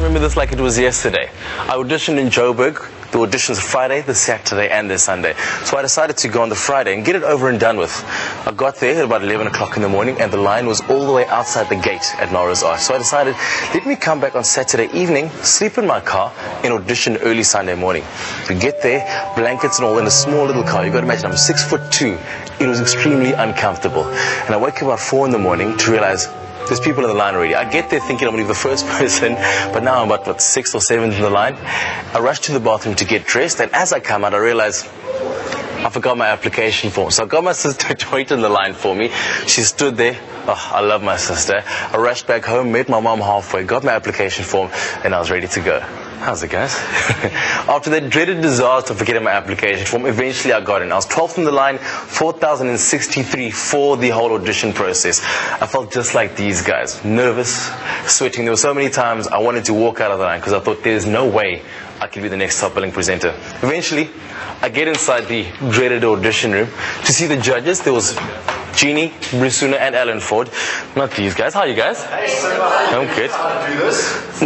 remember this like it was yesterday. I auditioned in Joburg. The auditions Friday, the Saturday, and the Sunday. So I decided to go on the Friday and get it over and done with. I got there at about 11 o'clock in the morning, and the line was all the way outside the gate at Melrose Arch. So I decided, let me come back on Saturday evening, sleep in my car, and audition early Sunday morning. We get there, blankets and all, in a small little car. You got to imagine, I'm 6'2". It was extremely uncomfortable. And I wake up about 4 in the morning to realize there's people in the line already. I get there thinking I'm going to be the first person, but now I'm about, 6th or 7th in the line. I rush to the bathroom to get dressed, and as I come out, I realize I forgot my application form. So I got my sister to wait in the line for me. She stood there. Oh, I love my sister. I rushed back home, met my mom halfway, got my application form, and I was ready to go. How's it, guys? After that dreaded disaster of forgetting my application form, eventually I got in. I was 12th in the line, 4,063 for the whole audition process. I felt just like these guys, nervous, sweating. There were so many times I wanted to walk out of the line because I thought there's no way I could be the next top billing presenter. Eventually, I get inside the dreaded audition room to see the judges. There was Jeannie, Brisuna, and Alan Ford. Not these guys. How are you guys? I'm good.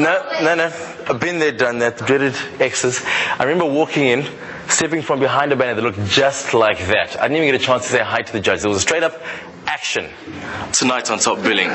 No. I've been there, done that. Dreaded exes. I remember walking in, stepping from behind a banner that looked just like that. I didn't even get a chance to say hi to the judge. There was a straight up action. Tonight on Top Billing,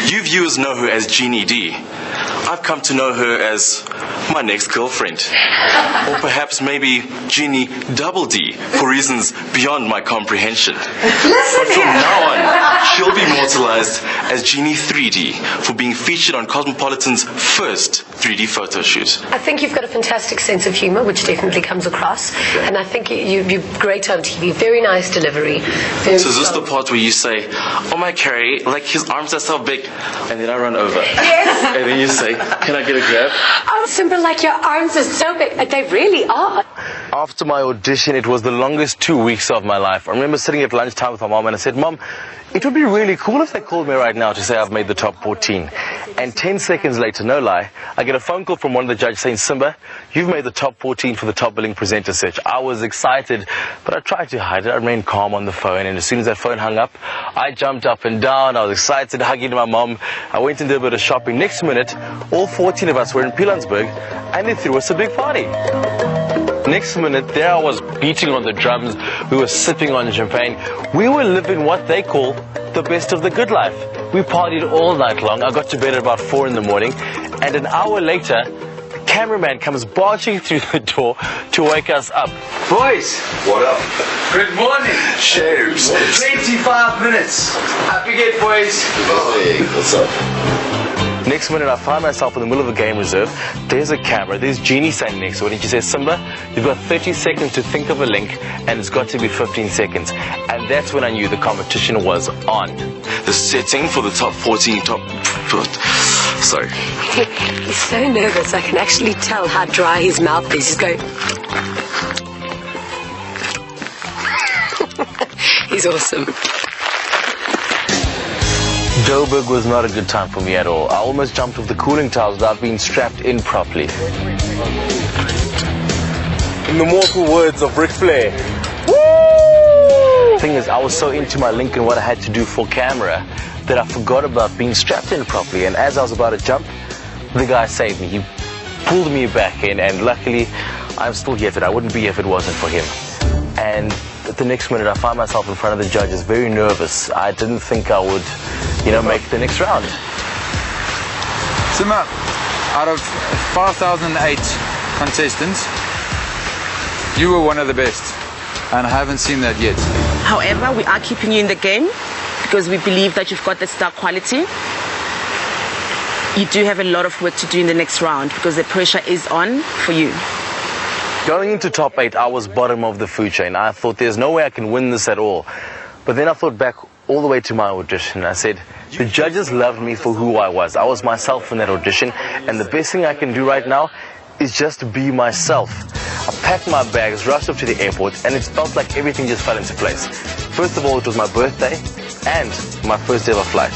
you viewers know her as Jeannie D. I've come to know her as my next girlfriend. Or perhaps maybe Jeannie Double D, for reasons beyond my comprehension. But from now on, she'll be immortalized as Jeannie 3D for being featured on Cosmopolitan's first 3D photo shoot. I think you've got a fantastic sense of humour, which definitely comes across. And I think you're great on TV. Very nice delivery. So is this the part where you say, oh my Carrie, like his arms are so big, and then I run over. Yes. And then you say, can I get a grab? Oh, Simba, like your arms are so big. They really are. After my audition, it was the longest 2 weeks of my life. I remember sitting at lunchtime with my mom and I said, Mom, it would be really cool if they called me right now to say I've made the top 14. And 10 seconds later, no lie, I get a phone call from one of the judges saying, Simba, you've made the top 14 for the top billing presenter search. I was excited, but I tried to hide it. I remained calm on the phone, and as soon as that phone hung up, I jumped up and down. I was excited, hugging my mom. I went and did a bit of shopping. Next minute, all 14 of us were in Pilansberg, and they threw us a big party. Next minute, there I was beating on the drums. We were sipping on champagne. We were living what they call the best of the good life. We partied all night long. I got to bed at about 4 in the morning. And an hour later, the cameraman comes barging through the door to wake us up. Boys! What up? Good morning! Shares. 25 minutes. Happy get, boys. Hey, what's up? Next minute, I find myself in the middle of a game reserve. There's a camera. There's Jeannie standing next to it. And she says, Simba, you've got 30 seconds to think of a link, and it's got to be 15 seconds. And that's when I knew the competition was on. The setting for the top 14, sorry. He's so nervous. I can actually tell how dry his mouth is. He's going... He's awesome. Joburg was not a good time for me at all. I almost jumped off the cooling towers without being strapped in properly. In the mortal words of Ric Flair, woo! The thing is, I was so into my link and what I had to do for camera that I forgot about being strapped in properly. And as I was about to jump, the guy saved me. He pulled me back in, and luckily, I'm still here today. I wouldn't be here if it wasn't for him. And at the next minute, I found myself in front of the judges, very nervous. I didn't think I would, make the next round. Simba, out of 5,008 contestants, you were one of the best, and I haven't seen that yet. However, we are keeping you in the game because we believe that you've got the star quality. You do have a lot of work to do in the next round because the pressure is on for you. Going into top 8, I was bottom of the food chain. I thought there's no way I can win this at all. But then I thought back all the way to my audition. I said, the judges loved me for who I was. I was myself in that audition, and the best thing I can do right now is just to be myself. I packed my bags, rushed up to the airport, and it felt like everything just fell into place. First of all, it was my birthday and my first ever flight.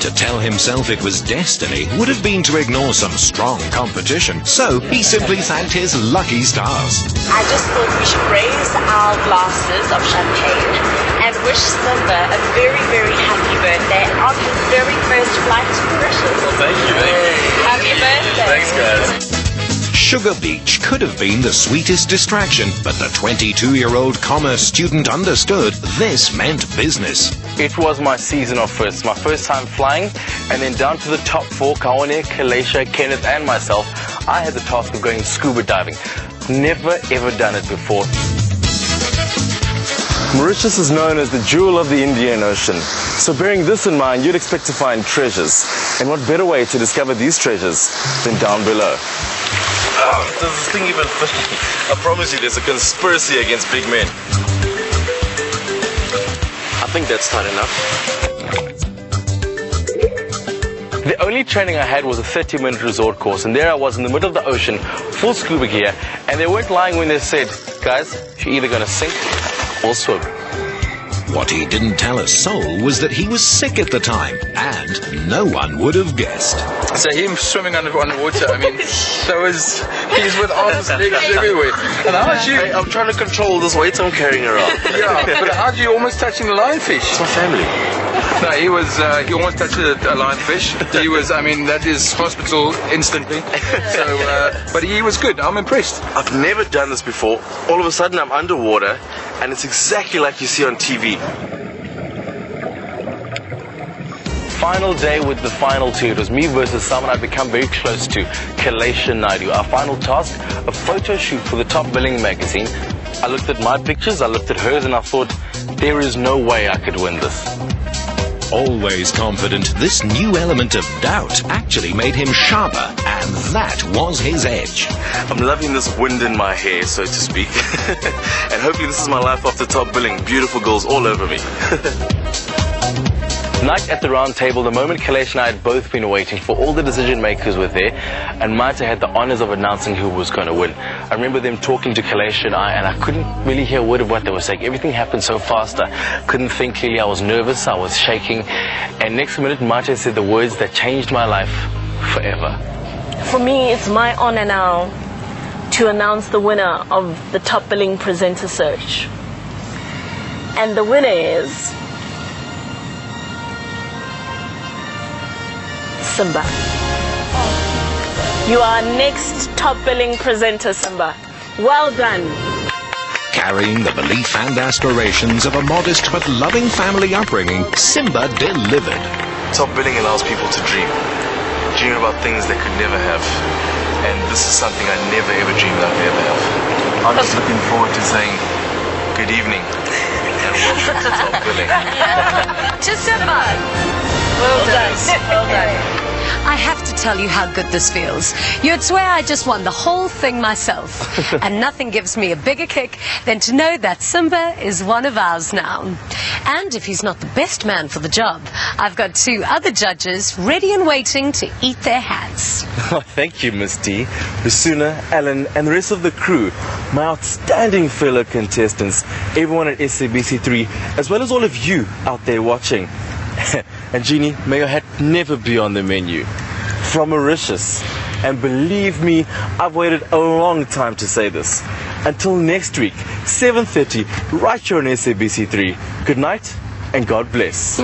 To tell himself it was destiny would have been to ignore some strong competition, so he simply thanked his lucky stars. I just thought we should raise our glasses of champagne and wish Simba a very, very happy birthday on his very first flight to Mauritius. Thank you, mate. Happy birthday. Thanks, guys. Sugar Beach could have been the sweetest distraction, but the 22-year-old commerce student understood this meant business. It was my season of firsts, my first time flying, and then down to the top four, Kaone, Kalaisha, Kenneth and myself, I had the task of going scuba diving. Never ever done it before. Mauritius is known as the jewel of the Indian Ocean. So bearing this in mind, you'd expect to find treasures. And what better way to discover these treasures than down below? Does this thing even fit? I promise you there's a conspiracy against big men. I think that's tight enough. The only training I had was a 30-minute resort course, and there I was in the middle of the ocean, full scuba gear, and they weren't lying when they said, guys, you're either going to sink or swim. What he didn't tell a soul was that he was sick at the time, and no one would have guessed. So him swimming underwater, I mean, he's with arms, legs everywhere. And how did you... I'm trying to control this weight I'm carrying around. Yeah, but how did you almost touching the lionfish? It's my family. No, he almost touched a lionfish. He was, I mean, that is hospital instantly. So, but he was good. I'm impressed. I've never done this before. All of a sudden I'm underwater, and it's exactly like you see on TV. Final day with the final two. It was me versus someone I'd become very close to, Kalaisha Naidu. Our final task, a photo shoot for the Top Billing magazine. I looked at my pictures, I looked at hers, and I thought, there is no way I could win this. Always confident, this new element of doubt actually made him sharper, and that was his edge. I'm loving this wind in my hair, so to speak. And hopefully this is my life after Top Billing. Beautiful girls all over me. Night at the round table, the moment Kalaisha and I had both been waiting for, all the decision makers were there, and Maite had the honors of announcing who was going to win. I remember them talking to Kalaisha and I couldn't really hear a word of what they were saying. Everything happened so fast, I couldn't think clearly. I was nervous, I was shaking, and next minute Maite said the words that changed my life forever. For me, it's my honor now to announce the winner of the Top Billing Presenter Search. And the winner is Simba. You are next Top Billing Presenter, Simba. Well done. Carrying the belief and aspirations of a modest but loving family upbringing, Simba delivered. Top Billing allows people to dream about things they could never have. And this is something I never ever dreamed I'd ever have. I'm just looking forward to saying good evening and welcome to Top Billing. Just Simba. Well done. Well done. I have to tell you how good this feels. You'd swear I just won the whole thing myself. And nothing gives me a bigger kick than to know that Simba is one of ours now. And if he's not the best man for the job, I've got two other judges ready and waiting to eat their hats. Thank you, Miss D, Rusuna, Alan, and the rest of the crew, my outstanding fellow contestants, everyone at SABC3, as well as all of you out there watching. And Jeannie, may your hat never be on the menu. From Mauritius. And believe me, I've waited a long time to say this. Until next week, 7:30, right here on SABC3. Good night, and God bless.